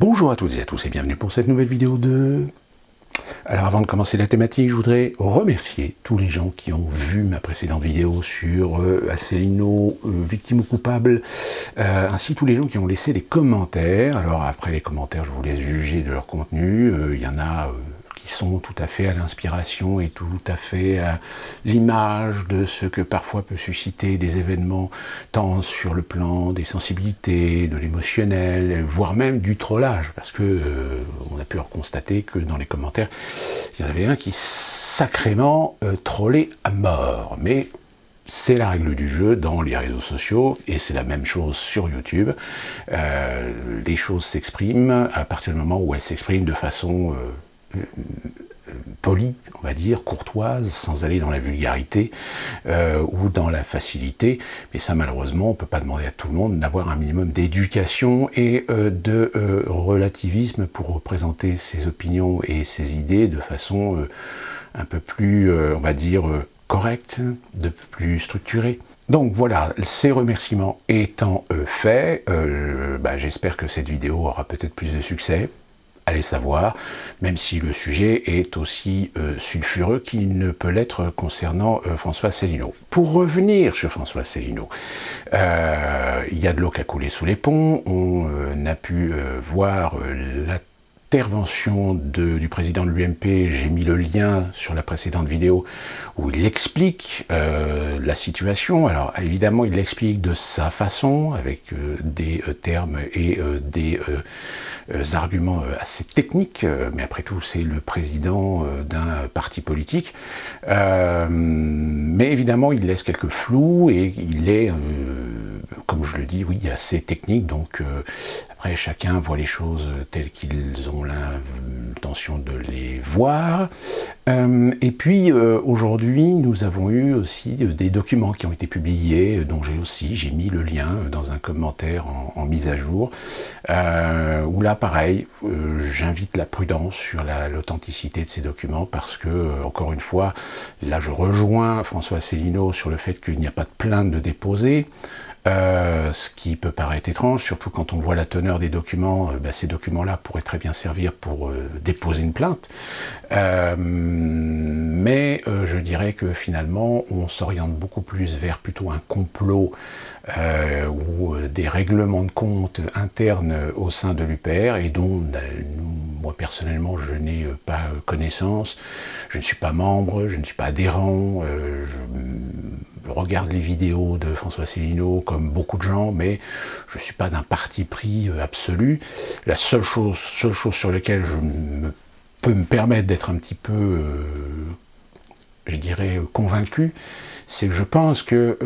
Bonjour à toutes et à tous et bienvenue pour cette nouvelle vidéo de... Alors avant de commencer la thématique, je voudrais remercier tous les gens qui ont vu ma précédente vidéo sur Asselineau, victime ou coupable, ainsi tous les gens qui ont laissé des commentaires. Alors après les commentaires, je vous laisse juger de leur contenu. Il y en a qui sont tout à fait à l'inspiration et tout à fait à l'image de ce que parfois peut susciter des événements, tant sur le plan des sensibilités, de l'émotionnel, voire même du trollage, parce que on a pu constater que dans les commentaires, il y en avait un qui sacrément trollait à mort. Mais c'est la règle du jeu dans les réseaux sociaux, et c'est la même chose sur YouTube. Les choses s'expriment à partir du moment où elles s'expriment de façon polie, on va dire, courtoise, sans aller dans la vulgarité ou dans la facilité. Mais ça, malheureusement, on ne peut pas demander à tout le monde d'avoir un minimum d'éducation et de relativisme pour présenter ses opinions et ses idées de façon un peu plus, on va dire, correcte, de plus structurée. Donc voilà, ces remerciements étant faits, j'espère que cette vidéo aura peut-être plus de succès. Allez savoir, même si le sujet est aussi sulfureux qu'il ne peut l'être concernant François Asselineau. Pour revenir sur François Asselineau, il y a de l'eau qui a coulé sous les ponts, on a pu voir l'intervention du président de l'UMP, j'ai mis le lien sur la précédente vidéo, où il explique la situation. Alors évidemment, il l'explique de sa façon, avec des termes et des arguments assez techniques, mais après tout, c'est le président d'un parti politique. Mais évidemment, il laisse quelques flous et il est, comme je le dis, oui, assez technique, donc après, chacun voit les choses telles qu'ils ont l'intention de les voir. Et puis, aujourd'hui, nous avons eu aussi des documents qui ont été publiés, dont j'ai mis le lien dans un commentaire en mise à jour, où là, pareil, j'invite la prudence sur l'authenticité de ces documents, parce que, encore une fois, là, je rejoins François Asselineau sur le fait qu'il n'y a pas de plainte de déposer. Ce qui peut paraître étrange, surtout quand on voit la teneur des documents. Ces documents-là pourraient très bien servir pour déposer une plainte. Mais je dirais que finalement, on s'oriente beaucoup plus vers plutôt un complot ou des règlements de compte internes au sein de l'UPR, et dont moi personnellement je n'ai pas connaissance. Je ne suis pas membre, je ne suis pas adhérent, je regarde les vidéos de François Asselineau comme beaucoup de gens, mais je ne suis pas d'un parti pris absolu. La seule chose sur laquelle je peux me permettre d'être un petit peu, je dirais, convaincu, c'est que je pense que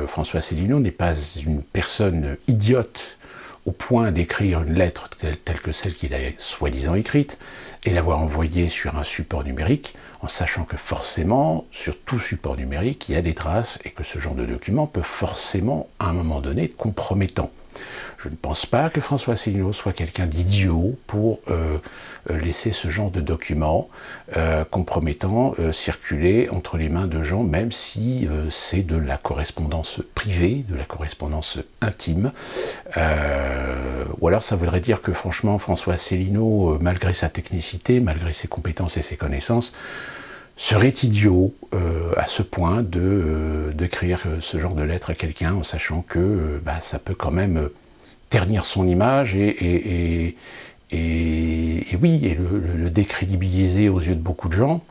François Asselineau n'est pas une personne idiote au point d'écrire une lettre telle que celle qu'il a soi-disant écrite, et l'avoir envoyée sur un support numérique, en sachant que forcément, sur tout support numérique, il y a des traces, et que ce genre de document peut forcément, à un moment donné, être compromettant. Je ne pense pas que François Asselineau soit quelqu'un d'idiot pour laisser ce genre de documents compromettants circuler entre les mains de gens, même si c'est de la correspondance privée, de la correspondance intime. Ou alors ça voudrait dire que franchement, François Asselineau, malgré sa technicité, malgré ses compétences et ses connaissances, serait idiot à ce point d'écrire ce genre de lettre à quelqu'un, en sachant que ça peut quand même ternir son image et le décrédibiliser aux yeux de beaucoup de gens,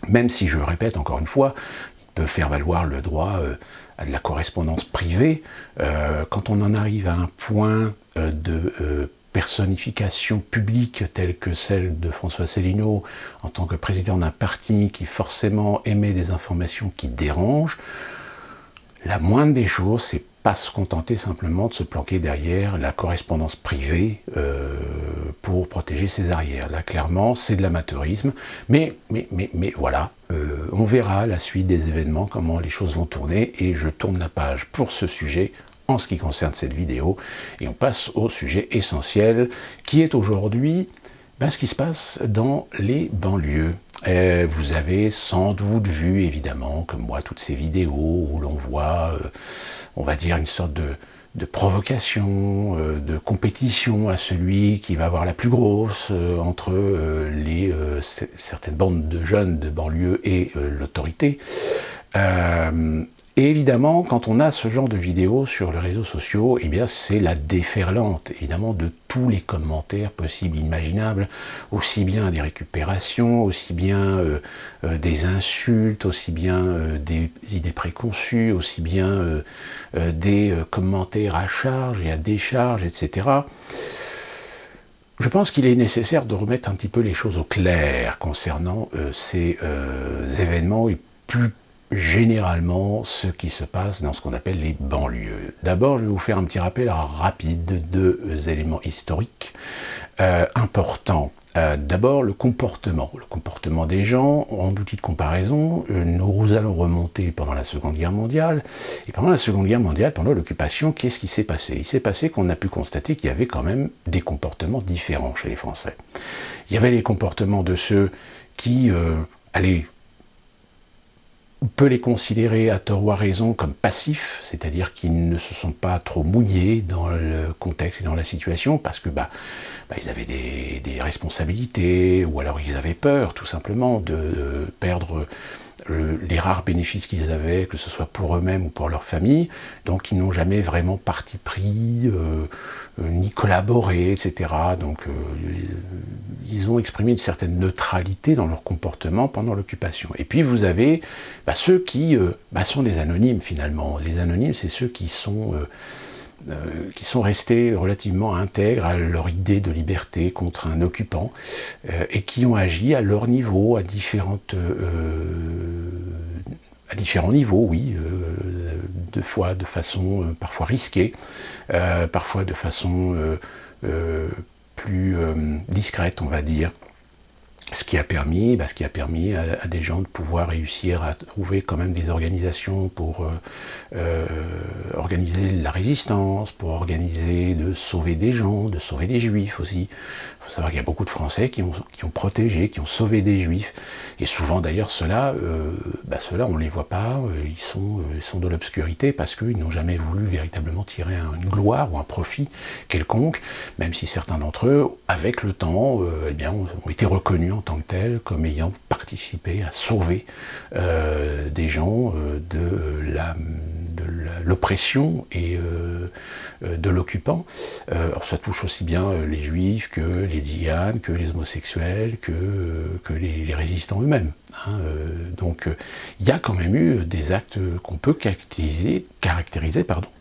même si, je le répète encore une fois, il peut faire valoir le droit à de la correspondance privée. Quand on en arrive à un point de personnification publique telle que celle de François Asselineau en tant que président d'un parti qui forcément émet des informations qui dérangent, la moindre des choses, c'est pas se contenter simplement de se planquer derrière la correspondance privée pour protéger ses arrières. Là, clairement, c'est de l'amateurisme, mais voilà, on verra la suite des événements, comment les choses vont tourner, et je tourne la page pour ce sujet en ce qui concerne cette vidéo, et on passe au sujet essentiel, qui est aujourd'hui ce qui se passe dans les banlieues. Vous avez sans doute vu, évidemment, comme moi, toutes ces vidéos où l'on voit, on va dire, une sorte de provocation, de compétition à celui qui va avoir la plus grosse entre certaines bandes de jeunes de banlieue et l'autorité. Et évidemment, quand on a ce genre de vidéos sur les réseaux sociaux, eh bien c'est la déferlante, évidemment, de tous les commentaires possibles, imaginables, aussi bien des récupérations, aussi bien des insultes, aussi bien des idées préconçues, aussi bien des commentaires à charge et à décharge, etc. Je pense qu'il est nécessaire de remettre un petit peu les choses au clair concernant ces événements et plus généralement ce qui se passe dans ce qu'on appelle les banlieues. D'abord, je vais vous faire un petit rappel rapide de deux éléments historiques importants. D'abord, le comportement des gens. En outil de comparaison, nous allons remonter pendant la Seconde Guerre mondiale. Et pendant la Seconde Guerre mondiale, pendant l'occupation, qu'est-ce qui s'est passé? Il s'est passé qu'on a pu constater qu'il y avait quand même des comportements différents chez les Français. Il y avait les comportements de ceux qui, on peut les considérer à tort ou à raison comme passifs, c'est-à-dire qu'ils ne se sont pas trop mouillés dans le contexte et dans la situation parce que ils avaient des responsabilités ou alors ils avaient peur tout simplement de perdre les rares bénéfices qu'ils avaient, que ce soit pour eux-mêmes ou pour leur famille, donc ils n'ont jamais vraiment parti pris, ni collaboré, etc. Donc ils ont exprimé une certaine neutralité dans leur comportement pendant l'occupation. Et puis vous avez ceux qui sont des anonymes finalement. Les anonymes, c'est ceux qui sont restés relativement intègres à leur idée de liberté contre un occupant et qui ont agi à leur niveau, à différents niveaux, oui, de façon parfois risquée, parfois de façon plus discrète, on va dire. Ce qui a permis à des gens de pouvoir réussir à trouver quand même des organisations pour organiser la résistance, pour de sauver des gens, de sauver des juifs aussi. Il faut savoir qu'il y a beaucoup de Français qui ont protégé, qui ont sauvé des juifs. Et souvent d'ailleurs ceux-là, on ne les voit pas, ils sont de l'obscurité parce qu'ils n'ont jamais voulu véritablement tirer une gloire ou un profit quelconque, même si certains d'entre eux, avec le temps, ont été reconnus en tant que tels comme ayant participé à sauver des gens de l'oppression et de l'occupant. Alors ça touche aussi bien les juifs que les tziganes, que les homosexuels, que les résistants eux-mêmes. Donc il y a quand même eu des actes qu'on peut caractériser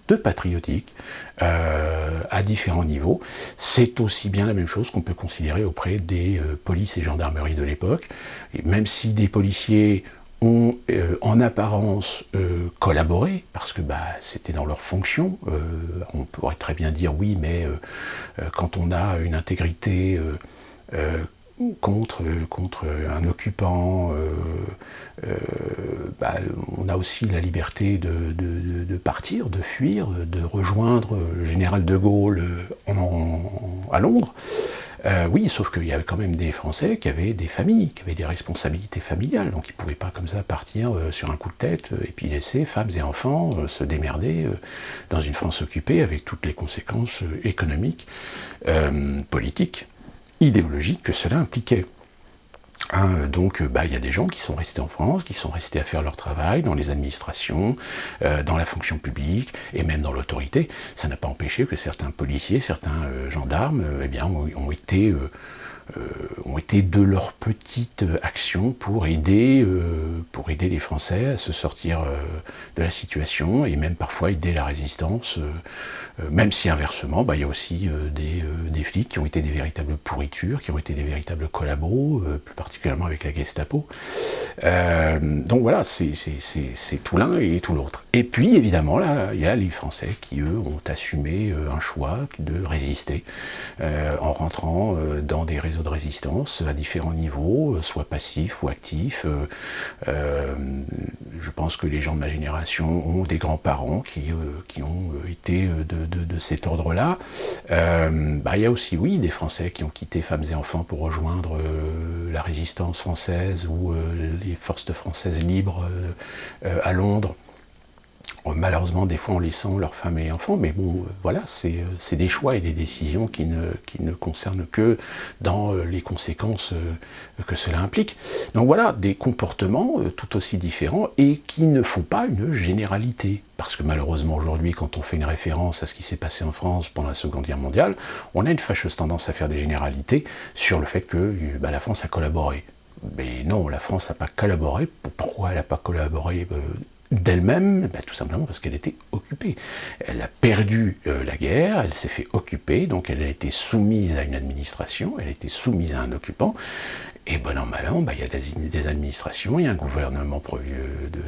de patriotiques à différents niveaux. C'est aussi bien la même chose qu'on peut considérer auprès des polices et gendarmeries de l'époque. Et même si des policiers ont en apparence collaboré, parce que c'était dans leur fonction, on pourrait très bien dire oui, mais quand on a une intégrité contre un occupant, on a aussi la liberté de partir, de fuir, de rejoindre le général de Gaulle à Londres. Oui, sauf qu'il y avait quand même des Français qui avaient des familles, qui avaient des responsabilités familiales, donc ils ne pouvaient pas comme ça partir sur un coup de tête et puis laisser femmes et enfants se démerder dans une France occupée avec toutes les conséquences économiques, politiques, idéologiques que cela impliquait. Donc il y a des gens qui sont restés en France, qui sont restés à faire leur travail dans les administrations, dans la fonction publique et même dans l'autorité. Ça n'a pas empêché que certains policiers, certains gendarmes ont été de leur petite action pour aider les Français à se sortir de la situation et même parfois aider la résistance, même si inversement, il y a aussi des flics qui ont été des véritables pourritures, qui ont été des véritables collabos, plus particulièrement avec la Gestapo. Donc voilà, c'est tout l'un et tout l'autre. Et puis évidemment, là, il y a les Français qui, eux, ont assumé un choix de résister en rentrant dans des réseaux de résistance à différents niveaux, soit passifs ou actifs. Je pense que les gens de ma génération ont des grands-parents qui ont été de cet ordre-là. Il y a aussi, oui, des Français qui ont quitté femmes et enfants pour rejoindre la résistance française ou les forces françaises libres à Londres, malheureusement des fois en laissant leurs femmes et enfants, mais bon, voilà, c'est des choix et des décisions qui ne concernent que dans les conséquences que cela implique. Donc voilà, des comportements tout aussi différents et qui ne font pas une généralité. Parce que malheureusement aujourd'hui, quand on fait une référence à ce qui s'est passé en France pendant la Seconde Guerre mondiale, on a une fâcheuse tendance à faire des généralités sur le fait que la France a collaboré. Mais non, la France n'a pas collaboré. Pourquoi elle n'a pas collaboré d'elle-même? Tout simplement parce qu'elle était occupée. Elle a perdu la guerre, elle s'est fait occuper, donc elle a été soumise à une administration, elle a été soumise à un occupant, et bon an, mal an, il y a des administrations, il y a un gouvernement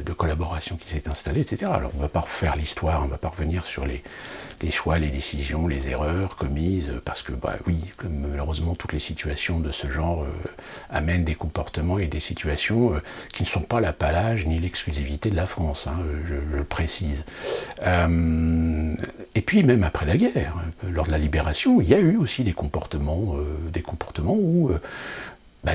de collaboration qui s'est installé, etc. Alors on ne va pas refaire l'histoire, on ne va pas revenir sur les choix, les décisions, les erreurs commises, parce que oui, comme malheureusement toutes les situations de ce genre amènent des comportements et des situations qui ne sont pas l'apanage ni l'exclusivité de la France, hein, je le précise. Et puis même après la guerre, lors de la libération, il y a eu aussi des comportements où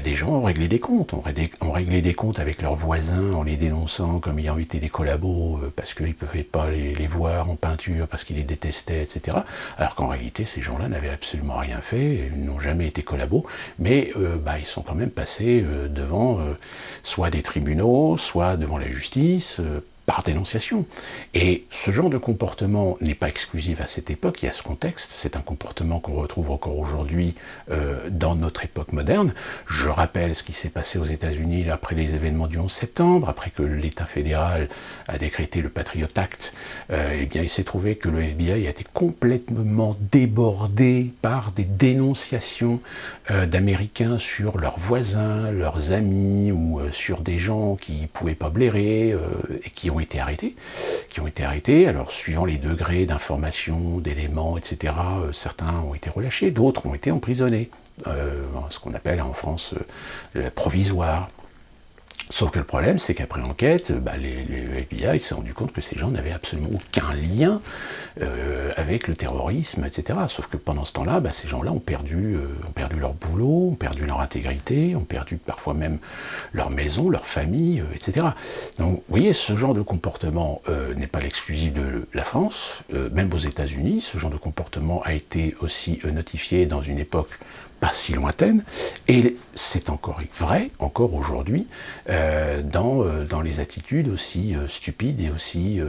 des gens ont réglé des comptes, ont réglé des comptes avec leurs voisins en les dénonçant comme ayant été des collabos parce qu'ils ne pouvaient pas les voir en peinture, parce qu'ils les détestaient, etc. Alors qu'en réalité, ces gens-là n'avaient absolument rien fait, ils n'ont jamais été collabos, mais ils sont quand même passés devant soit des tribunaux, soit devant la justice, par dénonciation. Et ce genre de comportement n'est pas exclusif à cette époque, il y a ce contexte, c'est un comportement qu'on retrouve encore aujourd'hui dans notre époque moderne. Je rappelle ce qui s'est passé aux États-Unis après les événements du 11 septembre, après que l'État fédéral a décrété le Patriot Act, il s'est trouvé que le FBI a été complètement débordé par des dénonciations d'Américains sur leurs voisins, leurs amis, ou sur des gens qui ne pouvaient pas blairer, et qui ont été arrêtés, alors suivant les degrés d'information, d'éléments, etc., certains ont été relâchés, d'autres ont été emprisonnés, ce qu'on appelle en France provisoire. Sauf que le problème, c'est qu'après enquête, le FBI s'est rendu compte que ces gens n'avaient absolument aucun lien avec le terrorisme, etc. Sauf que pendant ce temps-là, ces gens-là ont perdu leur boulot, ont perdu leur intégrité, ont perdu parfois même leur maison, leur famille, etc. Donc, vous voyez, ce genre de comportement n'est pas l'exclusif de la France. Même aux États-Unis, ce genre de comportement a été aussi notifié dans une époque pas si lointaine, et c'est encore vrai, encore aujourd'hui, dans les attitudes aussi stupides et aussi,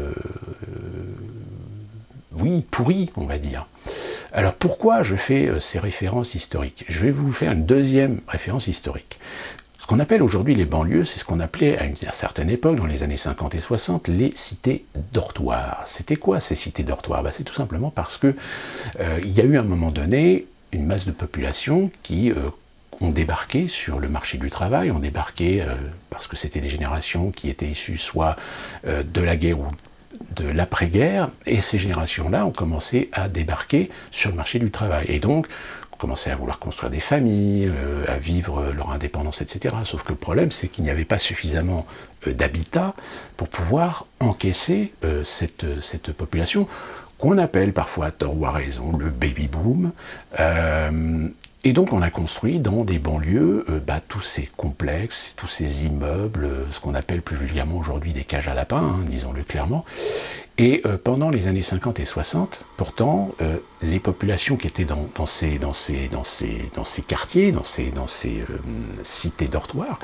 pourries, on va dire. Alors pourquoi je fais ces références historiques? Je vais vous faire une deuxième référence historique. Ce qu'on appelle aujourd'hui les banlieues, c'est ce qu'on appelait à une certaine époque, dans les années 50 et 60, les cités dortoirs. C'était quoi ces cités dortoirs? C'est tout simplement parce que il y a eu à un moment donné une masse de population qui ont débarqué sur le marché du travail, ont débarqué parce que c'était des générations qui étaient issues soit de la guerre ou de l'après-guerre, et ces générations-là ont commencé à débarquer sur le marché du travail. Et donc, ont commencé à vouloir construire des familles, à vivre leur indépendance, etc. Sauf que le problème, c'est qu'il n'y avait pas suffisamment d'habitat pour pouvoir encaisser cette population, qu'on appelle parfois à tort ou à raison le baby boom. Et donc on a construit dans des banlieues tous ces complexes, tous ces immeubles, ce qu'on appelle plus vulgairement aujourd'hui des cages à lapins, disons-le clairement. Et pendant les années 50 et 60, pourtant, les populations qui étaient dans ces quartiers, dans ces cités dortoirs,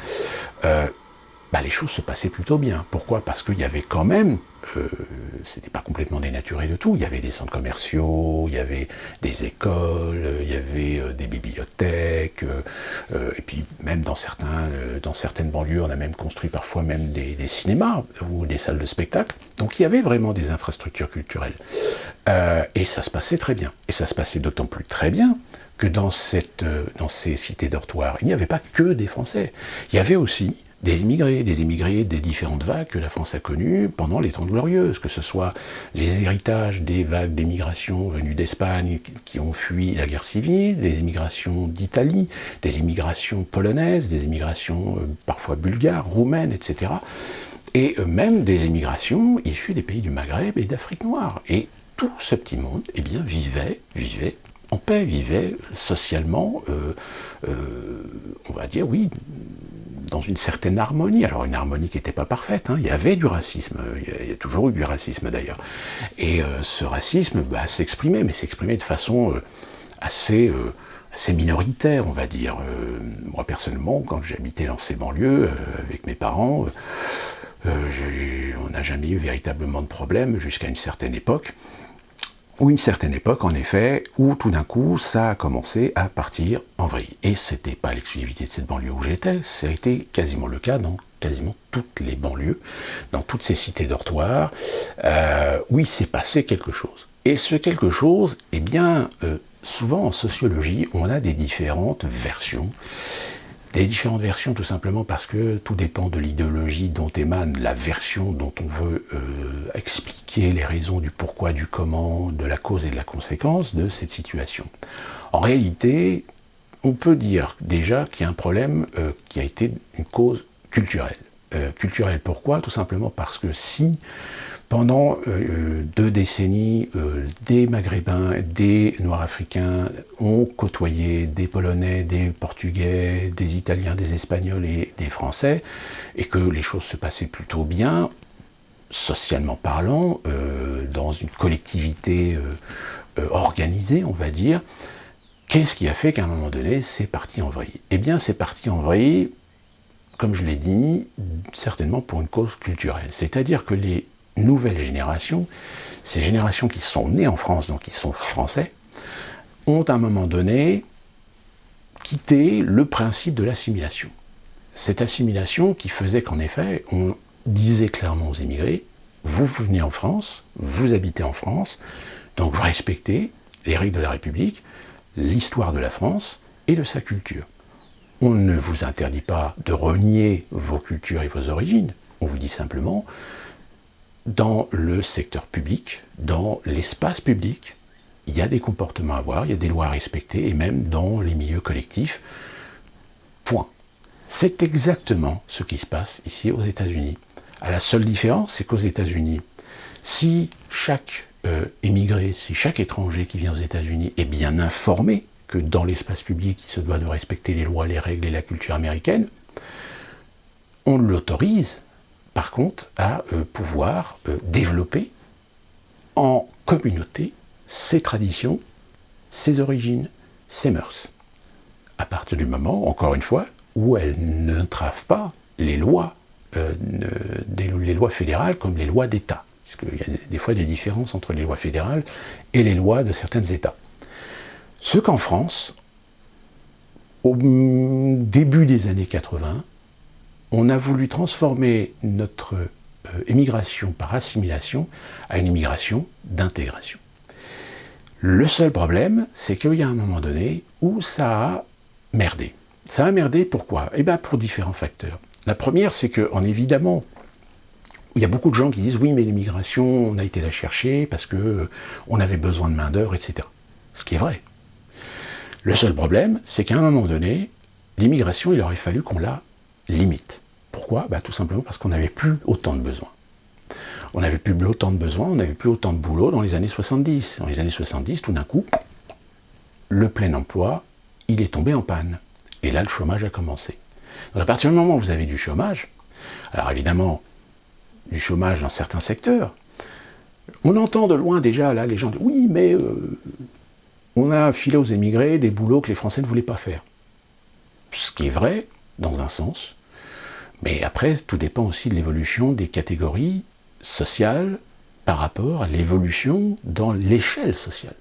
les choses se passaient plutôt bien. Pourquoi? Parce qu'il y avait quand même, c'était pas complètement dénaturé de tout, il y avait des centres commerciaux, il y avait des écoles, il y avait des bibliothèques, et puis même dans certaines banlieues, on a même construit parfois même des cinémas ou des salles de spectacle. Donc il y avait vraiment des infrastructures culturelles. Et ça se passait très bien. Et ça se passait d'autant plus très bien que dans ces cités dortoirs, il n'y avait pas que des Français. Il y avait aussi des immigrés des différentes vagues que la France a connues pendant les Trente Glorieuses, que ce soit les héritages des vagues d'émigration venues d'Espagne qui ont fui la guerre civile, des immigrations d'Italie, des immigrations polonaises, des immigrations parfois bulgares, roumaines, etc. Et même des immigrations issues des pays du Maghreb et d'Afrique noire. Et tout ce petit monde, vivait en paix, vivait socialement, on va dire, dans une certaine harmonie, alors une harmonie qui n'était pas parfaite, hein. Il y avait du racisme, il y a toujours eu du racisme d'ailleurs, et ce racisme s'exprimait, mais s'exprimait de façon assez minoritaire, on va dire. Moi personnellement, quand j'habitais dans ces banlieues avec mes parents, on n'a jamais eu véritablement de problème jusqu'à une certaine époque, en effet, où tout d'un coup, ça a commencé à partir en vrille. Et c'était pas l'exclusivité de cette banlieue où j'étais, ça a été quasiment le cas dans quasiment toutes les banlieues, dans toutes ces cités dortoirs, où il s'est passé quelque chose. Et ce quelque chose, eh bien, souvent en sociologie, on a des différentes versions. Des différentes versions tout simplement parce que tout dépend de l'idéologie dont émane la version dont on veut expliquer les raisons du pourquoi, du comment, de la cause et de la conséquence de cette situation. En réalité, on peut dire déjà qu'il y a un problème qui a été une cause culturelle. Culturelle pourquoi? Tout simplement parce que si pendant 2 décennies, des Maghrébins, des Noirs africains ont côtoyé des Polonais, des Portugais, des Italiens, des Espagnols et des Français, et que les choses se passaient plutôt bien, socialement parlant, dans une collectivité organisée, on va dire, qu'est-ce qui a fait qu'à un moment donné, c'est parti en vrille? Eh bien, c'est parti en vrille, comme je l'ai dit, certainement pour une cause culturelle. C'est-à-dire que les nouvelles générations, ces générations qui sont nées en France, donc qui sont français, ont à un moment donné quitté le principe de l'assimilation. Cette assimilation qui faisait qu'en effet, on disait clairement aux immigrés, vous venez en France, vous habitez en France, donc vous respectez les règles de la République, l'histoire de la France et de sa culture. On ne vous interdit pas de renier vos cultures et vos origines, on vous dit simplement, dans le secteur public, dans l'espace public, il y a des comportements à avoir, il y a des lois à respecter, et même dans les milieux collectifs. Point. C'est exactement ce qui se passe ici aux États-Unis. La seule différence, c'est qu'aux États-Unis, si chaque émigré, si chaque étranger qui vient aux États-Unis est bien informé que dans l'espace public, il se doit de respecter les lois, les règles et la culture américaine, on l'autorise par contre, à pouvoir développer en communauté ses traditions, ses origines, ses mœurs. À partir du moment, encore une fois, où elles n'entravent pas les lois fédérales comme les lois d'État. Parce qu'il y a des fois des différences entre les lois fédérales et les lois de certains États. Ce qu'en France, au début des années 80, on a voulu transformer notre émigration par assimilation à une immigration d'intégration. Le seul problème, c'est qu'il y a un moment donné où ça a merdé. Ça a merdé pourquoi? Eh bien pour différents facteurs. La première, c'est qu'en évidemment, il y a beaucoup de gens qui disent oui, mais l'immigration, on a été la chercher parce qu'on avait besoin de main-d'œuvre, etc. Ce qui est vrai. Le seul problème, c'est qu'à un moment donné, l'immigration, il aurait fallu qu'on la limite. Pourquoi? Tout simplement parce qu'on n'avait plus autant de besoins. On n'avait plus autant de besoins, on n'avait plus autant de boulot dans les années 70. Dans les années 70, tout d'un coup, le plein emploi, il est tombé en panne. Et là, le chômage a commencé. Donc à partir du moment où vous avez du chômage, alors évidemment, du chômage dans certains secteurs, on entend de loin déjà, là, les gens disent « oui, mais on a filé aux émigrés des boulots que les Français ne voulaient pas faire ». Ce qui est vrai, dans un sens, mais après, tout dépend aussi de l'évolution des catégories sociales par rapport à l'évolution dans l'échelle sociale.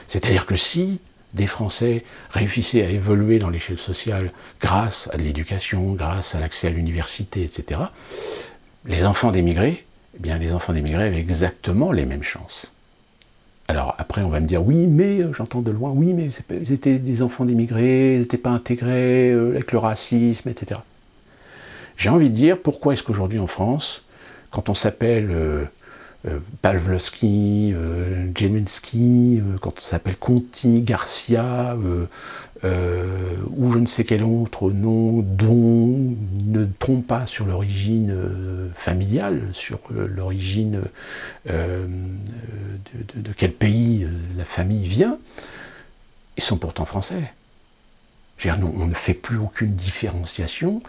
C'est-à-dire que si des Français réussissaient à évoluer dans l'échelle sociale grâce à de l'éducation, grâce à l'accès à l'université, etc., les enfants d'émigrés, eh bien les enfants d'émigrés avaient exactement les mêmes chances. Alors après, on va me dire, oui, mais j'entends de loin, oui, mais ils étaient des enfants d'immigrés, ils n'étaient pas intégrés avec le racisme, etc. J'ai envie de dire, pourquoi est-ce qu'aujourd'hui en France, quand on s'appelle Pawlowski, Jelinski, quand on s'appelle Conti, Garcia, ou je ne sais quel autre nom dont ne trompe pas sur l'origine familiale, sur l'origine de quel pays la famille vient, ils sont pourtant français. On ne fait plus aucune différenciation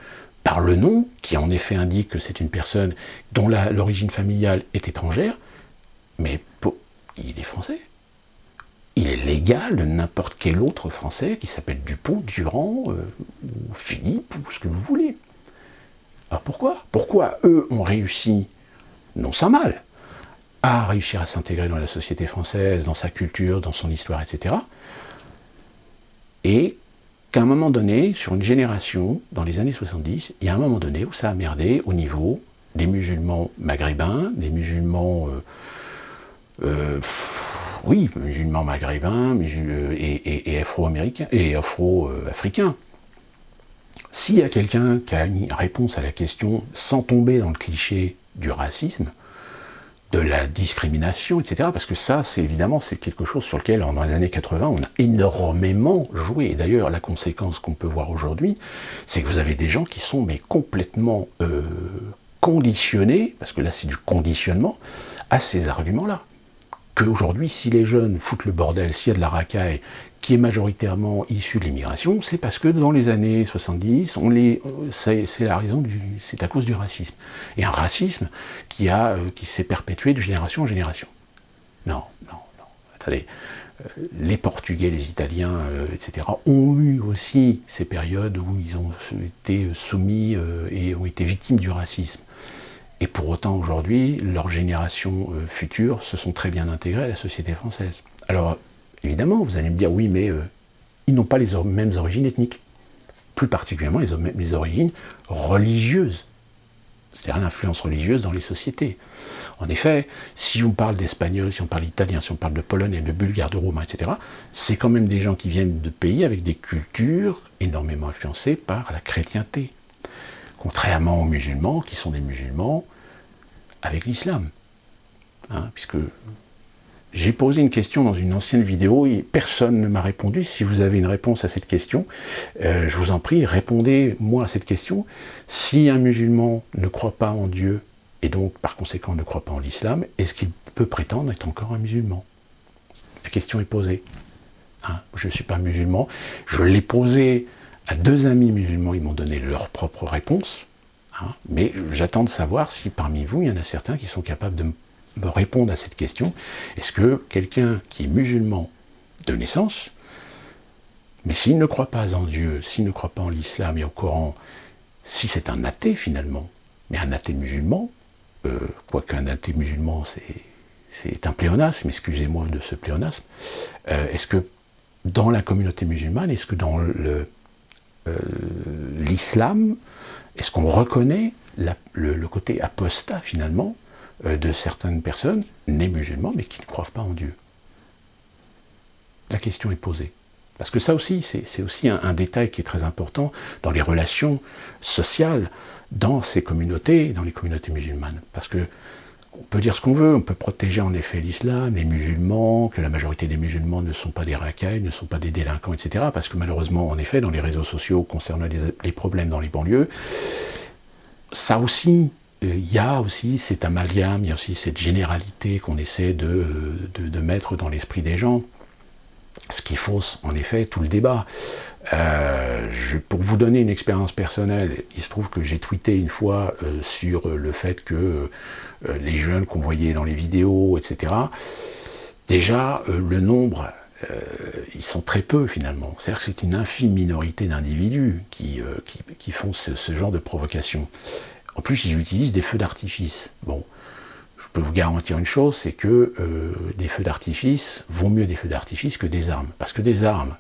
par le nom, qui en effet indique que c'est une personne dont l'origine familiale est étrangère, mais il est français. Il est légal de n'importe quel autre français qui s'appelle Dupont, Durand, ou Philippe, ou ce que vous voulez. Alors pourquoi? Pourquoi eux ont réussi, non sans mal, à réussir à s'intégrer dans la société française, dans sa culture, dans son histoire, etc. Et qu'à un moment donné, sur une génération, dans les années 70, il y a un moment donné où ça a merdé au niveau des musulmans maghrébins, des musulmans, musulmans maghrébins et afro-américains et afro-africains. S'il y a quelqu'un qui a une réponse à la question sans tomber dans le cliché du racisme, de la discrimination, etc. Parce que ça, c'est quelque chose sur lequel, dans les années 80, on a énormément joué. Et d'ailleurs, la conséquence qu'on peut voir aujourd'hui, c'est que vous avez des gens qui sont complètement conditionnés, parce que là, c'est du conditionnement, à ces arguments-là. Qu'aujourd'hui, si les jeunes foutent le bordel, s'il y a de la racaille, qui est majoritairement issue de l'immigration, c'est parce que dans les années 70, c'est à cause du racisme. Et un racisme qui s'est perpétué de génération en génération. Non. Attendez, les Portugais, les Italiens, etc., ont eu aussi ces périodes où ils ont été soumis et ont été victimes du racisme. Et pour autant, aujourd'hui, leurs générations futures se sont très bien intégrées à la société française. Alors, évidemment, vous allez me dire, oui, mais ils n'ont pas les mêmes origines ethniques. Plus particulièrement les origines religieuses. C'est-à-dire l'influence religieuse dans les sociétés. En effet, si on parle d'espagnol, si on parle d'italien, si on parle de polonais, de bulgare, de roumain, etc., c'est quand même des gens qui viennent de pays avec des cultures énormément influencées par la chrétienté. Contrairement aux musulmans, qui sont des musulmans avec l'islam. Puisque j'ai posé une question dans une ancienne vidéo et personne ne m'a répondu. Si vous avez une réponse à cette question, je vous en prie, répondez-moi à cette question. Si un musulman ne croit pas en Dieu, et donc par conséquent ne croit pas en l'islam, est-ce qu'il peut prétendre être encore un musulman? La question est posée. Je ne suis pas musulman. Je l'ai posée à 2 amis musulmans, ils m'ont donné leur propre réponse. Mais j'attends de savoir si parmi vous, il y en a certains qui sont capables de me répondre à cette question. Est-ce que quelqu'un qui est musulman de naissance, mais s'il ne croit pas en Dieu, s'il ne croit pas en l'islam et au Coran, si c'est un athée finalement, mais un athée musulman, quoique un athée musulman c'est un pléonasme, excusez-moi de ce pléonasme, est-ce que dans la communauté musulmane, est-ce que dans l'islam, est-ce qu'on reconnaît le côté apostat finalement de certaines personnes nées musulmanes mais qui ne croient pas en Dieu? La question est posée. Parce que ça aussi, c'est aussi un détail qui est très important dans les relations sociales dans ces communautés, dans les communautés musulmanes. Parce que on peut dire ce qu'on veut, on peut protéger en effet l'islam, les musulmans, que la majorité des musulmans ne sont pas des racailles, ne sont pas des délinquants, etc. Parce que malheureusement, en effet, dans les réseaux sociaux concernant les problèmes dans les banlieues, ça aussi, il y a aussi cet amalgame, il y a aussi cette généralité qu'on essaie de mettre dans l'esprit des gens, ce qui fausse en effet tout le débat. Pour vous donner une expérience personnelle, il se trouve que j'ai tweeté une fois sur le fait que les jeunes qu'on voyait dans les vidéos, etc., déjà le nombre, ils sont très peu finalement. C'est-à-dire que c'est une infime minorité d'individus qui font ce genre de provocation. En plus, ils utilisent des feux d'artifice. Bon, je peux vous garantir une chose, c'est que des feux d'artifice vaut mieux des feux d'artifice que des armes. Parce que des armes,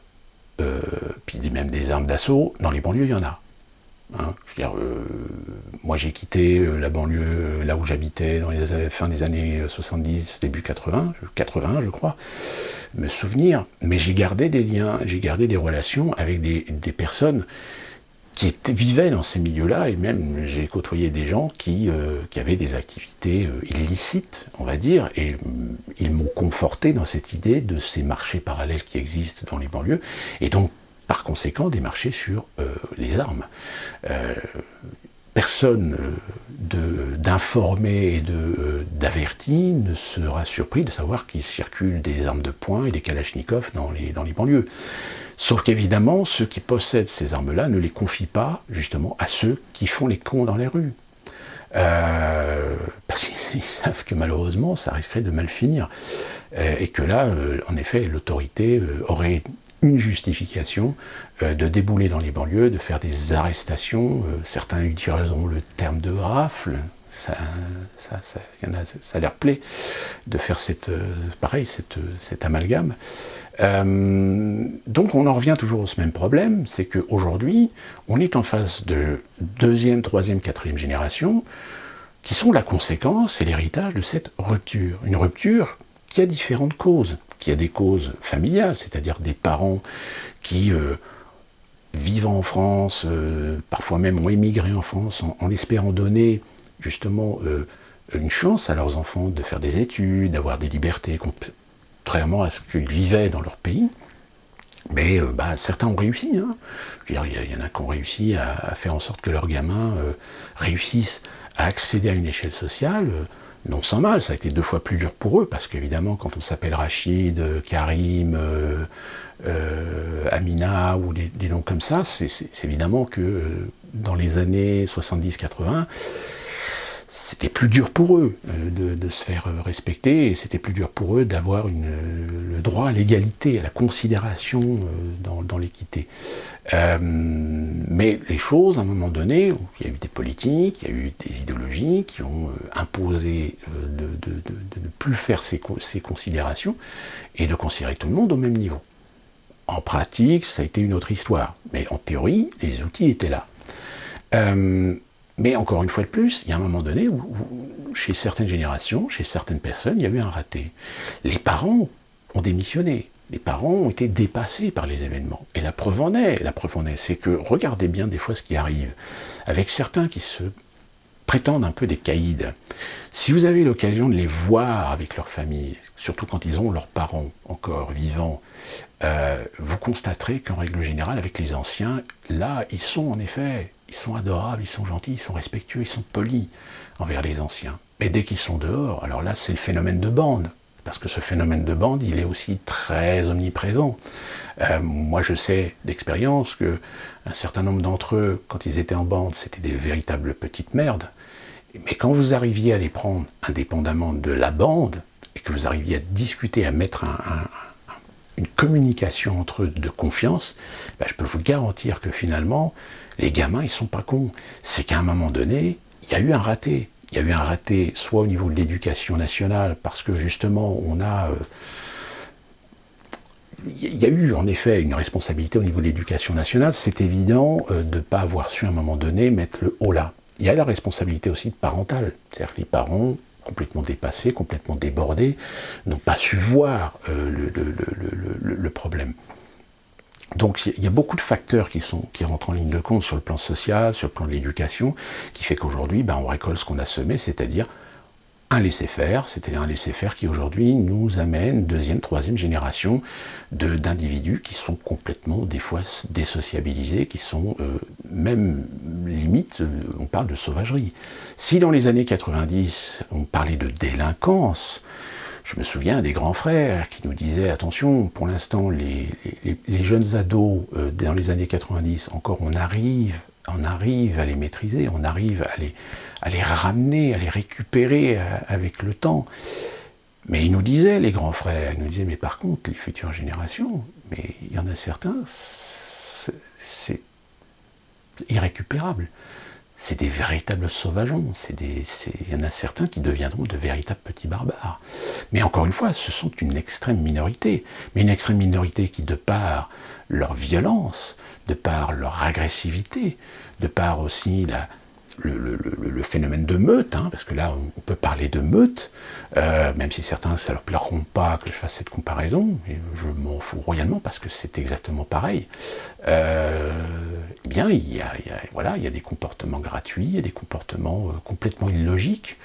puis même des armes d'assaut, dans les banlieues, il y en a. Je veux dire, moi j'ai quitté la banlieue, là où j'habitais, dans les fin des années 70, début 80 je crois, me souvenir, mais j'ai gardé des liens, j'ai gardé des relations avec des personnes qui vivaient dans ces milieux-là, et même j'ai côtoyé des gens qui avaient des activités illicites, on va dire, et ils m'ont conforté dans cette idée de ces marchés parallèles qui existent dans les banlieues, et donc par conséquent des marchés sur les armes. personne d'informé et d'averti ne sera surpris de savoir qu'il circule des armes de poing et des kalachnikovs dans les banlieues. Sauf qu'évidemment, ceux qui possèdent ces armes-là ne les confient pas, justement, à ceux qui font les cons dans les rues. Parce qu'ils savent que malheureusement, ça risquerait de mal finir. Et que là, en effet, l'autorité aurait une justification de débouler dans les banlieues, de faire des arrestations. Certains utiliseront le terme de rafle. Ça leur plaît de faire cet amalgame. Donc on en revient toujours au même problème, c'est qu'aujourd'hui, on est en face de deuxième, troisième, quatrième génération qui sont la conséquence et l'héritage de cette rupture. Une rupture qui a différentes causes, qui a des causes familiales, c'est-à-dire des parents qui, vivant en France, parfois même ont émigré en France en espérant donner justement une chance à leurs enfants de faire des études, d'avoir des libertés, contrairement à ce qu'ils vivaient dans leur pays. Mais certains ont réussi. Hein. Je veux dire, il y en a qui ont réussi à faire en sorte que leurs gamins réussissent à accéder à une échelle sociale, non sans mal. Ça a été 2 fois plus dur pour eux, parce qu'évidemment, quand on s'appelle Rachid, Karim, Amina, ou des noms comme ça, c'est évidemment que dans les années 70-80, c'était plus dur pour eux de se faire respecter, et c'était plus dur pour eux d'avoir le droit à l'égalité, à la considération dans l'équité. Mais les choses, à un moment donné, il y a eu des politiques, il y a eu des idéologies qui ont imposé de ne plus faire ces considérations et de considérer tout le monde au même niveau. En pratique, ça a été une autre histoire, mais en théorie, les outils étaient là. Mais encore une fois de plus, il y a un moment donné où, chez certaines générations, chez certaines personnes, il y a eu un raté. Les parents ont démissionné. Les parents ont été dépassés par les événements. Et la preuve en est, c'est que, regardez bien des fois ce qui arrive, avec certains qui se prétendent un peu des caïds. Si vous avez l'occasion de les voir avec leur famille, surtout quand ils ont leurs parents encore vivants, vous constaterez qu'en règle générale, avec les anciens, là, ils sont en effet, ils sont adorables, ils sont gentils, ils sont respectueux, ils sont polis envers les anciens. Mais dès qu'ils sont dehors, alors là, c'est le phénomène de bande. Parce que ce phénomène de bande, il est aussi très omniprésent. Moi, je sais d'expérience qu'un certain nombre d'entre eux, quand ils étaient en bande, c'était des véritables petites merdes. Mais quand vous arriviez à les prendre indépendamment de la bande, et que vous arriviez à discuter, à mettre une communication entre eux de confiance, je peux vous garantir que finalement, les gamins, ils sont pas cons. C'est qu'à un moment donné, il y a eu un raté. Il y a eu un raté, soit au niveau de l'éducation nationale, parce que justement, il y a eu en effet une responsabilité au niveau de l'éducation nationale. C'est évident de ne pas avoir su à un moment donné mettre le haut là. Il y a la responsabilité aussi parentale, c'est-à-dire que les parents, complètement dépassés, complètement débordés, n'ont pas su voir le problème. Donc il y a beaucoup de facteurs qui rentrent en ligne de compte sur le plan social, sur le plan de l'éducation, qui fait qu'aujourd'hui, on récolte ce qu'on a semé, c'est-à-dire un laisser-faire, qui aujourd'hui nous amène deuxième, troisième génération d'individus qui sont complètement, des fois, désociabilisés, qui sont même, limite, on parle de sauvagerie. Si dans les années 90, on parlait de délinquance, je me souviens des grands frères qui nous disaient, attention, pour l'instant, les jeunes ados, dans les années 90, encore on arrive à les maîtriser, on arrive à les ramener, à les récupérer avec le temps. Mais ils nous disaient, les grands frères, ils nous disaient, mais par contre, les futures générations, mais il y en a certains, c'est irrécupérable. C'est des véritables sauvageons, il y en a certains qui deviendront de véritables petits barbares. Mais encore une fois, ce sont une extrême minorité, mais une extrême minorité qui, de par leur violence, de par leur agressivité, de par aussi le phénomène de meute, parce que là on peut parler de meute, même si certains ça leur plairont pas que je fasse cette comparaison, et je m'en fous royalement parce que c'est exactement pareil. Il y a des comportements gratuits, il y a des comportements complètement illogiques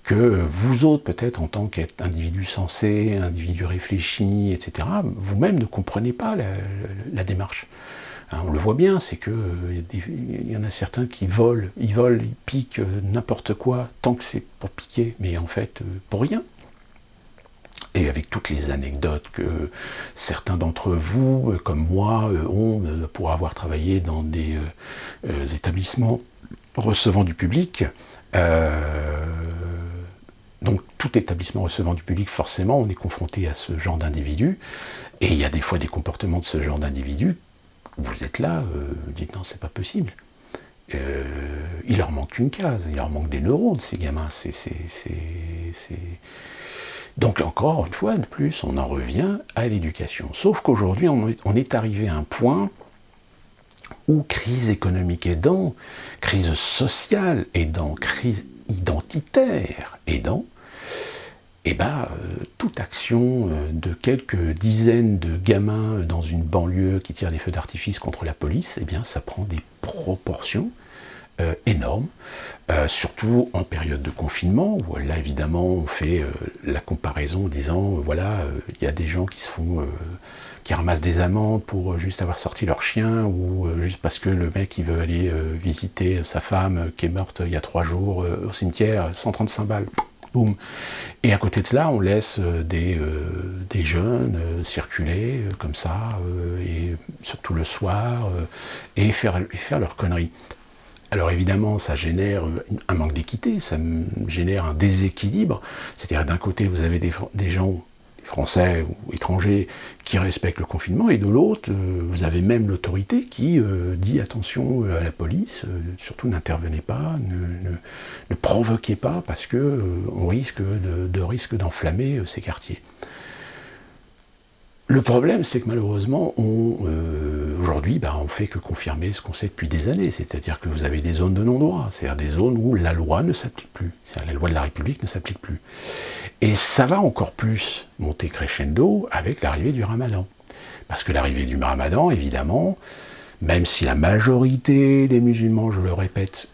que vous autres peut-être en tant qu'individus sensés, individus réfléchis, etc., vous-même ne comprenez pas la démarche. Hein, on le voit bien, c'est que il y en a certains qui volent, ils piquent n'importe quoi, tant que c'est pour piquer, mais en fait, pour rien. Et avec toutes les anecdotes que certains d'entre vous, comme moi, ont pour avoir travaillé dans des établissements recevant du public. Donc tout établissement recevant du public, forcément, on est confronté à ce genre d'individus. Et il y a des fois des comportements de ce genre d'individus. Vous êtes là, vous dites non, c'est pas possible. Il leur manque une case, il leur manque des neurones, ces gamins. Donc encore une fois de plus, on en revient à l'éducation. Sauf qu'aujourd'hui, on est arrivé à un point où crise économique aidant, crise sociale aidant, crise identitaire aidant, toute action de quelques dizaines de gamins dans une banlieue qui tirent des feux d'artifice contre la police, ça prend des proportions énormes, surtout en période de confinement, où là évidemment on fait la comparaison en disant il y a des gens qui ramassent des amendes pour juste avoir sorti leur chien, ou juste parce que le mec il veut aller visiter sa femme qui est morte il y a 3 jours au cimetière, 135 balles. Boum. Et à côté de cela, on laisse des jeunes circuler comme ça, et surtout le soir, et faire leurs conneries. Alors évidemment, ça génère un manque d'équité, ça génère un déséquilibre. C'est-à-dire d'un côté, vous avez des gens, français ou étrangers, qui respectent le confinement, et de l'autre, vous avez même l'autorité qui dit attention à la police, surtout n'intervenez pas, ne provoquez pas, parce que on risque d'enflammer ces quartiers. Le problème, c'est que malheureusement, aujourd'hui, on ne fait que confirmer ce qu'on sait depuis des années, c'est-à-dire que vous avez des zones de non-droit, c'est-à-dire des zones où la loi ne s'applique plus, c'est-à-dire la loi de la République ne s'applique plus. Et ça va encore plus monter crescendo avec l'arrivée du Ramadan. Parce que l'arrivée du Ramadan, évidemment, même si la majorité des musulmans, je le répète,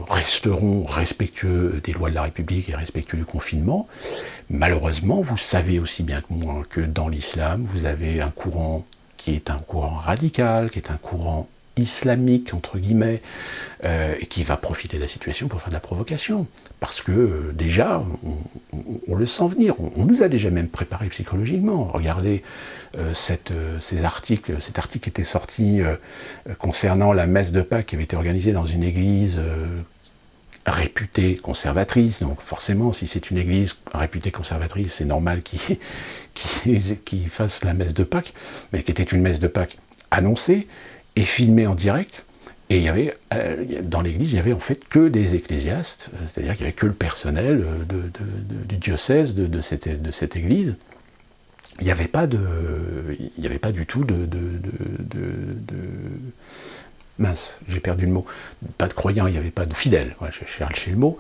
resteront respectueux des lois de la République et respectueux du confinement, malheureusement, vous savez aussi bien que moi que dans l'islam, vous avez un courant qui est un courant radical, qui est un courant islamique, entre guillemets, et qui va profiter de la situation pour faire de la provocation. Parce que déjà, on le sent venir, on nous a déjà même préparé psychologiquement. Regardez cet article était sorti concernant la messe de Pâques qui avait été organisée dans une église réputée conservatrice. Donc forcément, si c'est une église réputée conservatrice, c'est normal qu'ils fassent la messe de Pâques, mais qui était une messe de Pâques annoncée et filmée en direct. Et il y avait, dans l'église, il n'y avait en fait que des ecclésiastes, c'est-à-dire qu'il n'y avait que le personnel du diocèse de cette église. Il n'y avait pas du tout mince, j'ai perdu le mot. Pas de croyants, il n'y avait pas de fidèles. Voilà, je cherchais le mot.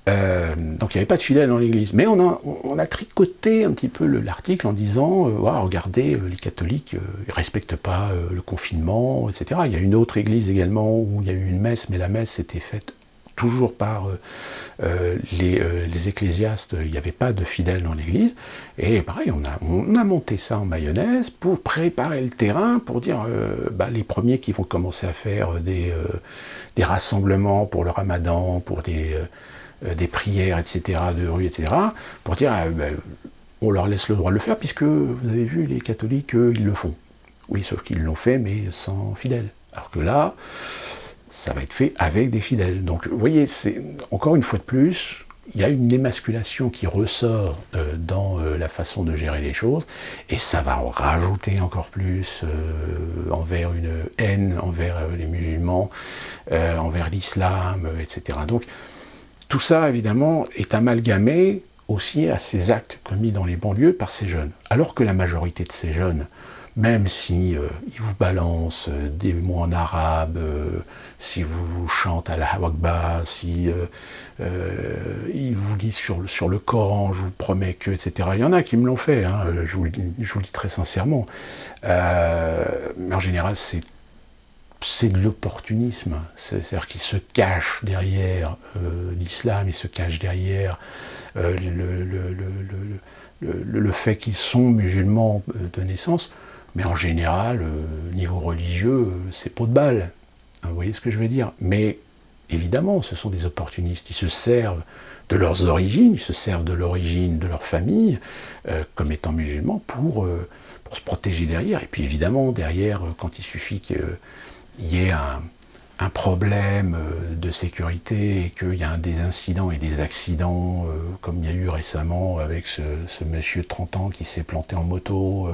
Donc il n'y avait pas de fidèles dans l'église. Mais on a tricoté un petit peu l'article en disant regardez, les catholiques ils ne respectent pas le confinement, etc. Il y a une autre église également où il y a eu une messe, mais la messe était faite toujours par les ecclésiastes, il n'y avait pas de fidèles dans l'église, et pareil, on a monté ça en mayonnaise pour préparer le terrain, pour dire les premiers qui vont commencer à faire des rassemblements pour le ramadan, pour des prières, etc., de rue, etc., pour dire on leur laisse le droit de le faire, puisque vous avez vu, les catholiques, ils le font. Oui, sauf qu'ils l'ont fait, mais sans fidèles. Alors que là, ça va être fait avec des fidèles. Donc, vous voyez, c'est encore une fois de plus, il y a une émasculation qui ressort dans la façon de gérer les choses, et ça va en rajouter encore plus envers une haine envers les musulmans, envers l'islam, etc. Donc, tout ça, évidemment, est amalgamé aussi à ces actes commis dans les banlieues par ces jeunes. Alors que la majorité de ces jeunes, même si ils vous balancent des mots en arabe, si vous chantez à la Akbar, si ils vous lisent sur le Coran, je vous promets que, etc. Il y en a qui me l'ont fait, hein, je vous le dis très sincèrement. Mais en général, c'est de l'opportunisme. C'est-à-dire qu'ils se cachent derrière l'islam, ils se cachent derrière le fait qu'ils sont musulmans de naissance, Mais en général, niveau religieux, c'est peau de balle. Hein, vous voyez ce que je veux dire? Mais évidemment, ce sont des opportunistes. Ils se servent de leurs origines, ils se servent de l'origine de leur famille, comme étant musulmans, pour se protéger derrière. Et puis évidemment, derrière, quand il suffit qu'il y ait un problème de sécurité et qu'il y a des incidents et des accidents, comme il y a eu récemment avec ce monsieur de 30 ans qui s'est planté en moto.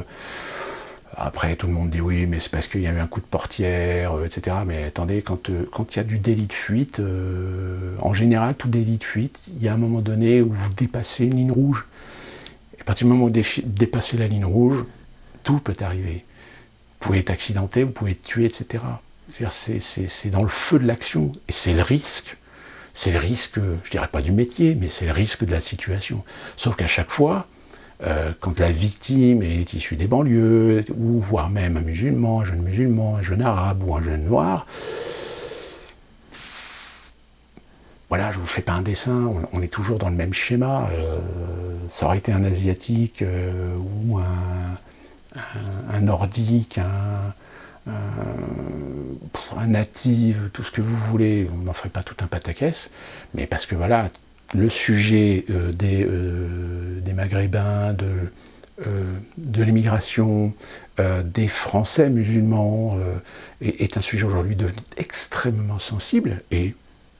Après, tout le monde dit oui, mais c'est parce qu'il y a eu un coup de portière, etc. Mais attendez, quand il y a du délit de fuite, en général, tout délit de fuite, il y a un moment donné où vous dépassez une ligne rouge. Et à partir du moment où vous dépassez la ligne rouge, tout peut arriver. Vous pouvez être accidenté, vous pouvez être tué, etc. C'est dans le feu de l'action. Et c'est le risque. C'est le risque, je dirais pas du métier, mais c'est le risque de la situation. Sauf qu'à chaque fois, quand la victime est issue des banlieues, ou voire même un musulman, un jeune arabe ou un jeune noir, voilà, je vous fais pas un dessin, on est toujours dans le même schéma. Ça aurait été un asiatique ou un nordique, un natif, tout ce que vous voulez, on n'en ferait pas tout un pataquès, mais parce que voilà, le sujet des Maghrébins, de l'immigration, des Français musulmans est un sujet aujourd'hui devenu extrêmement sensible et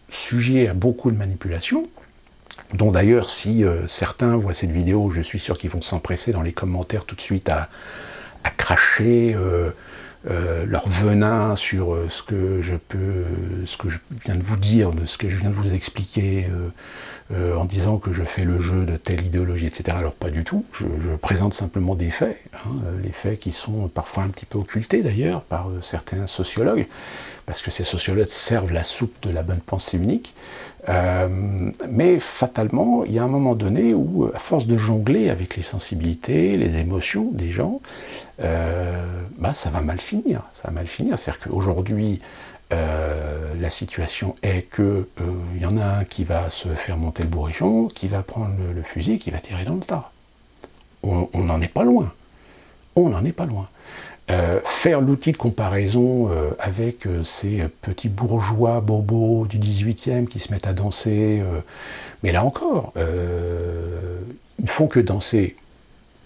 sujet à beaucoup de manipulations, dont d'ailleurs si certains voient cette vidéo, je suis sûr qu'ils vont s'empresser dans les commentaires tout de suite à cracher leur venin sur ce que je viens de vous dire, de ce que je viens de vous expliquer, en disant que je fais le jeu de telle idéologie, etc. Alors pas du tout, je présente simplement des faits, hein, les faits qui sont parfois un petit peu occultés d'ailleurs par certains sociologues, parce que ces sociologues servent la soupe de la bonne pensée unique, mais fatalement, il y a un moment donné où, à force de jongler avec les sensibilités, les émotions des gens, ça va mal finir. Ça va mal finir. C'est-à-dire qu'aujourd'hui, la situation est que y en a un qui va se faire monter le bourrichon, qui va prendre le fusil, qui va tirer dans le tas. On n'en est pas loin. On n'en est pas loin. Faire l'outil de comparaison avec ces petits bourgeois bobos du 18e qui se mettent à danser, mais là encore, ils ne font que danser.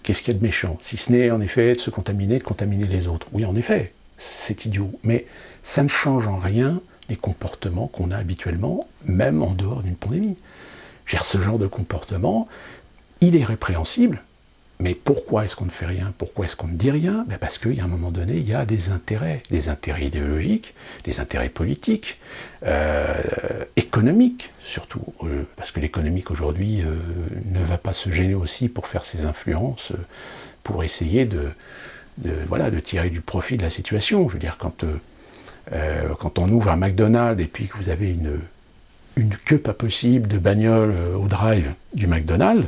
Qu'est-ce qu'il y a de méchant? Si ce n'est en effet de se contaminer, de contaminer les autres. Oui, en effet, c'est idiot, mais ça ne change en rien les comportements qu'on a habituellement, même en dehors d'une pandémie. Ce genre de comportement, il est répréhensible. Mais pourquoi est-ce qu'on ne fait rien? Pourquoi est-ce qu'on ne dit rien? Parce qu'à un moment donné, il y a des intérêts idéologiques, des intérêts politiques, économiques surtout, parce que l'économique aujourd'hui ne va pas se gêner aussi pour faire ses influences, pour essayer de tirer du profit de la situation. Je veux dire, quand on ouvre un McDonald's et puis que vous avez une queue pas possible de bagnoles au drive du McDonald's,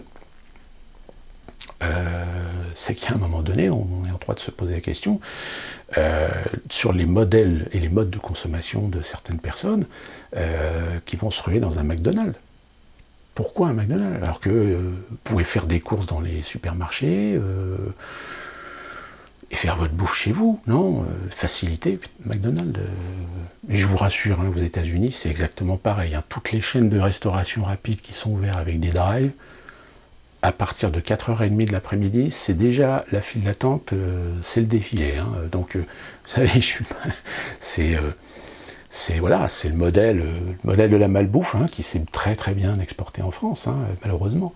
c'est qu'à un moment donné, on est en droit de se poser la question sur les modèles et les modes de consommation de certaines personnes qui vont se ruer dans un McDonald's. Pourquoi un McDonald's? Alors que vous pouvez faire des courses dans les supermarchés et faire votre bouffe chez vous, non? Faciliter McDonald's. Et je vous rassure, aux États-Unis, c'est exactement pareil. Toutes les chaînes de restauration rapide qui sont ouvertes avec des drives, à partir de 4h30 de l'après-midi, c'est déjà la file d'attente, c'est le défilé. Donc, vous savez, c'est le modèle de la malbouffe qui s'est très très bien exporté en France, malheureusement.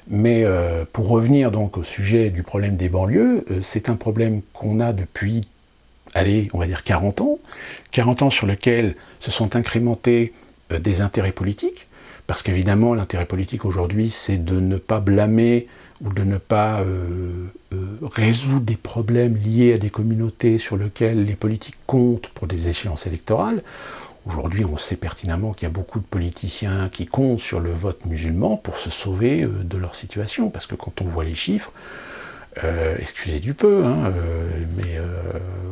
Mais pour revenir donc au sujet du problème des banlieues, c'est un problème qu'on a depuis, on va dire 40 ans. 40 ans sur lequel se sont incrémentés des intérêts politiques. Parce qu'évidemment, l'intérêt politique aujourd'hui, c'est de ne pas blâmer ou de ne pas résoudre des problèmes liés à des communautés sur lesquelles les politiques comptent pour des échéances électorales. Aujourd'hui, on sait pertinemment qu'il y a beaucoup de politiciens qui comptent sur le vote musulman pour se sauver de leur situation. Parce que quand on voit les chiffres, excusez du peu, mais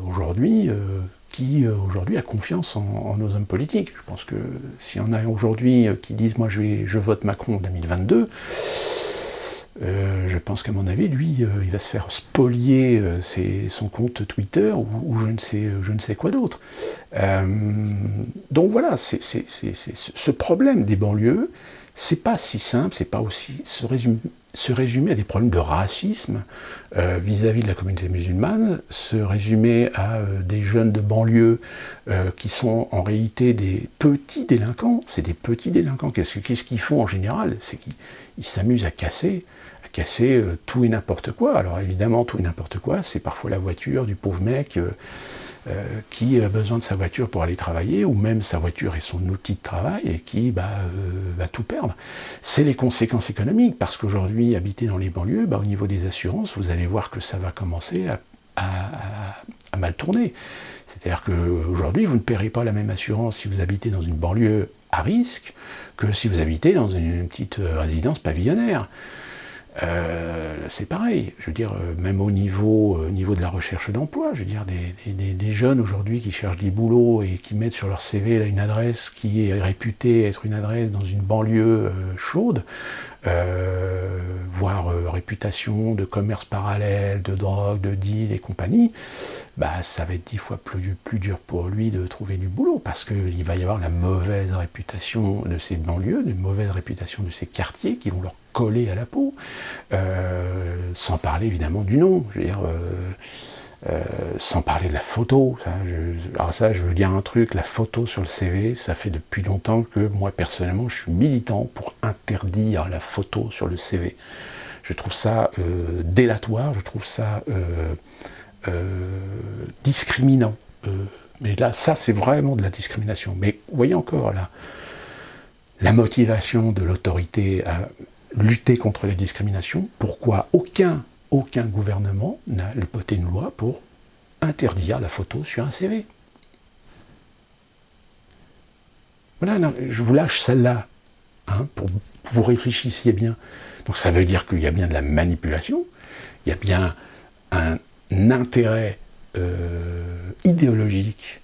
aujourd'hui... qui aujourd'hui a confiance en nos hommes politiques. Je pense que s'il y en a aujourd'hui qui disent « moi je vote Macron en 2022 », je pense qu'à mon avis, lui, il va se faire spolier son compte Twitter ou je ne sais quoi d'autre. Donc voilà, ce problème des banlieues, c'est pas si simple, c'est pas aussi se résumer à des problèmes de racisme vis-à-vis de la communauté musulmane, se résumer à des jeunes de banlieue qui sont en réalité des petits délinquants. C'est des petits délinquants. Qu'est-ce qu'ils font en général? C'est qu'ils s'amusent à casser tout et n'importe quoi. Alors évidemment, tout et n'importe quoi, c'est parfois la voiture du pauvre mec qui a besoin de sa voiture pour aller travailler, ou même sa voiture est son outil de travail, et qui va tout perdre. C'est les conséquences économiques, parce qu'aujourd'hui, habiter dans les banlieues, au niveau des assurances, vous allez voir que ça va commencer à mal tourner. C'est-à-dire qu'aujourd'hui, vous ne paierez pas la même assurance si vous habitez dans une banlieue à risque que si vous habitez dans une petite résidence pavillonnaire. C'est pareil, je veux dire, même au niveau de la recherche d'emploi, je veux dire, des jeunes aujourd'hui qui cherchent du boulot et qui mettent sur leur CV là, une adresse qui est réputée être une adresse dans une banlieue chaude, voire réputation de commerce parallèle, de drogue, de deal et compagnie, ça va être 10 fois plus dur pour lui de trouver du boulot, parce qu'il va y avoir la mauvaise réputation de ces banlieues, une mauvaise réputation de ces quartiers qui vont leur coller à la peau, sans parler évidemment du nom, je veux dire, sans parler de la photo. Alors je veux dire un truc, la photo sur le CV, ça fait depuis longtemps que moi personnellement je suis militant pour interdire la photo sur le CV. Je trouve ça délatoire, je trouve ça discriminant. Mais là, ça c'est vraiment de la discrimination. Mais vous voyez encore là, la motivation de l'autorité à lutter contre les discriminations. Pourquoi aucun gouvernement n'a voté une loi pour interdire la photo sur un CV? Voilà, non, je vous lâche celle-là, pour que vous réfléchissiez bien. Donc ça veut dire qu'il y a bien de la manipulation, il y a bien un intérêt idéologique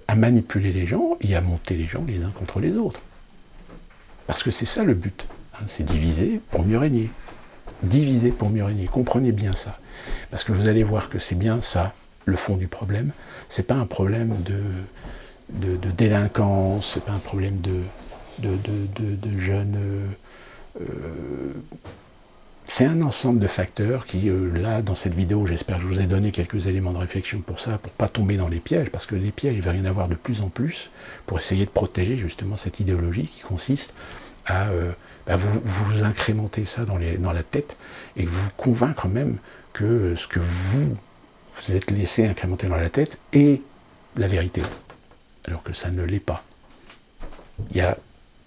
à manipuler les gens et à monter les gens les uns contre les autres. Parce que c'est ça le but, c'est diviser pour mieux régner. Diviser pour mieux régner, comprenez bien ça. Parce que vous allez voir que c'est bien ça, le fond du problème. C'est pas un problème de délinquance, c'est pas un problème de jeunes... c'est un ensemble de facteurs qui, là, dans cette vidéo, j'espère que je vous ai donné quelques éléments de réflexion pour ça, pour pas tomber dans les pièges, parce que les pièges, il va y en avoir de plus en plus, pour essayer de protéger justement cette idéologie qui consiste à vous incrémenter ça dans la tête, et vous convaincre même que ce que vous êtes laissé incrémenter dans la tête est la vérité, alors que ça ne l'est pas. Il y a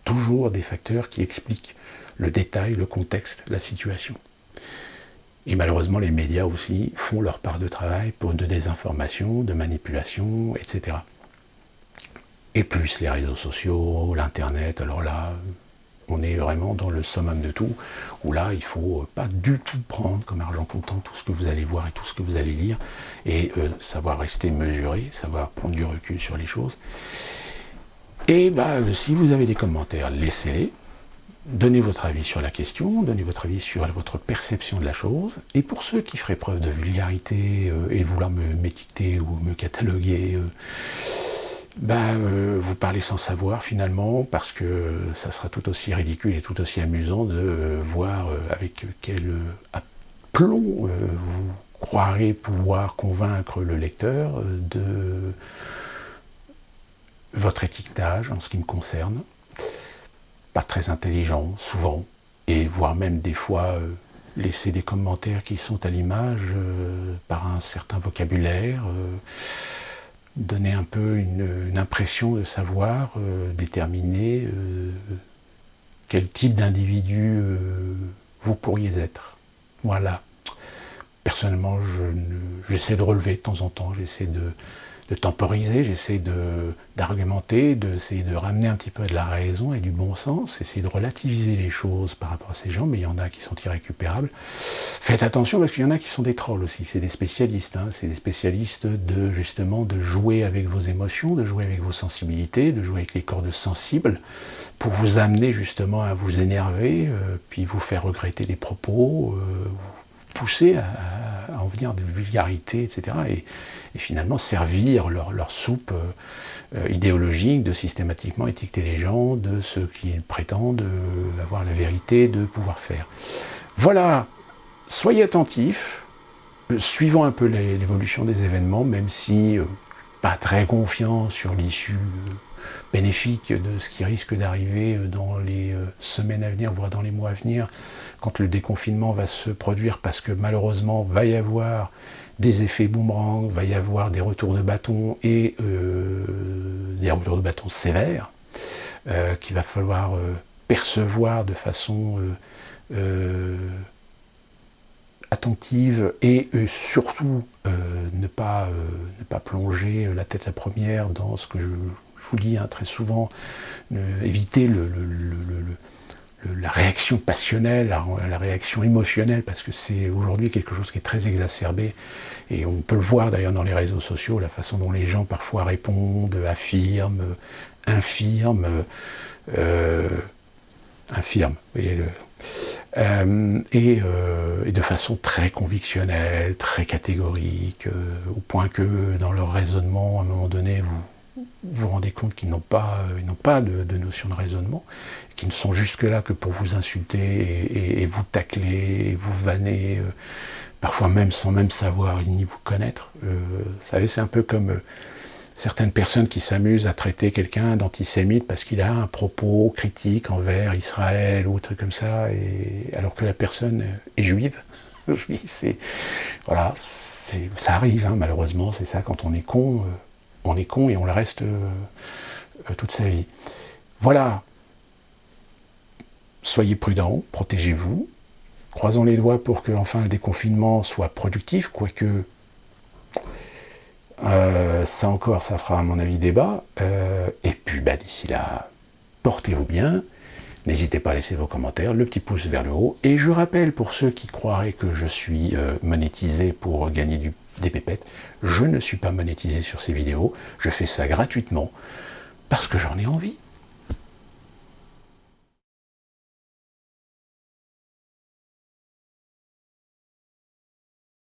toujours des facteurs qui expliquent le détail, le contexte, la situation. Et malheureusement, les médias aussi font leur part de travail pour de désinformation, de manipulation, etc. Et plus les réseaux sociaux, l'internet, alors là, on est vraiment dans le summum de tout, où là, il ne faut pas du tout prendre comme argent comptant tout ce que vous allez voir et tout ce que vous allez lire, et savoir rester mesuré, savoir prendre du recul sur les choses. Et si vous avez des commentaires, laissez-les, donnez votre avis sur la question, donnez votre avis sur votre perception de la chose, et pour ceux qui feraient preuve de vulgarité et vouloir m'étiqueter ou me cataloguer, vous parlez sans savoir finalement, parce que ça sera tout aussi ridicule et tout aussi amusant de voir avec quel aplomb vous croirez pouvoir convaincre le lecteur de votre étiquetage en ce qui me concerne. Pas très intelligent, souvent, et voire même des fois laisser des commentaires qui sont à l'image par un certain vocabulaire, donner un peu une impression de savoir déterminer quel type d'individu vous pourriez être. Voilà. Personnellement, j'essaie de relever de temps en temps, j'essaie temporiser, j'essaie d'argumenter, d'essayer de ramener un petit peu de la raison et du bon sens, essayer de relativiser les choses par rapport à ces gens, mais il y en a qui sont irrécupérables. Faites attention parce qu'il y en a qui sont des trolls aussi, c'est des spécialistes, hein, c'est des spécialistes de justement de jouer avec vos émotions, de jouer avec vos sensibilités, de jouer avec les cordes sensibles, pour vous amener justement à vous énerver, puis vous faire regretter des propos, pousser à en venir de vulgarité, etc. Et finalement servir leur soupe idéologique de systématiquement étiqueter les gens de ce qu'ils prétendent avoir la vérité de pouvoir faire. Voilà, soyez attentifs, suivons un peu l'évolution des événements, même si pas très confiant sur l'issue bénéfique de ce qui risque d'arriver dans les semaines à venir, voire dans les mois à venir, quand le déconfinement va se produire, parce que malheureusement, va y avoir des effets boomerang, va y avoir des retours de bâton, et des retours de bâton sévères, qu'il va falloir percevoir de façon attentive, et surtout ne pas plonger la tête la première dans ce que je vous dis hein, très souvent, éviter la réaction passionnelle, la réaction émotionnelle, parce que c'est aujourd'hui quelque chose qui est très exacerbé, et on peut le voir d'ailleurs dans les réseaux sociaux, la façon dont les gens parfois répondent, affirment, infirment, et de façon très convictionnelle, très catégorique, au point que dans leur raisonnement, à un moment donné, vous vous rendez compte qu'ils n'ont pas de notion de raisonnement, qu'ils ne sont jusque là que pour vous insulter et vous tacler, et vous vanner, parfois même sans même savoir ni vous connaître. Vous savez, c'est un peu comme certaines personnes qui s'amusent à traiter quelqu'un d'antisémite parce qu'il a un propos critique envers Israël ou un truc comme ça, alors que la personne est juive. Oui, voilà, ça arrive, hein, malheureusement, c'est ça, quand on est con et on le reste toute sa vie. Voilà, soyez prudents, protégez-vous, croisons les doigts pour que enfin le déconfinement soit productif, quoique ça encore, ça fera à mon avis débat, et puis d'ici là, portez-vous bien, n'hésitez pas à laisser vos commentaires, le petit pouce vers le haut, et je rappelle pour ceux qui croiraient que je suis monétisé pour gagner des pépettes, je ne suis pas monétisé sur ces vidéos, je fais ça gratuitement, parce que j'en ai envie.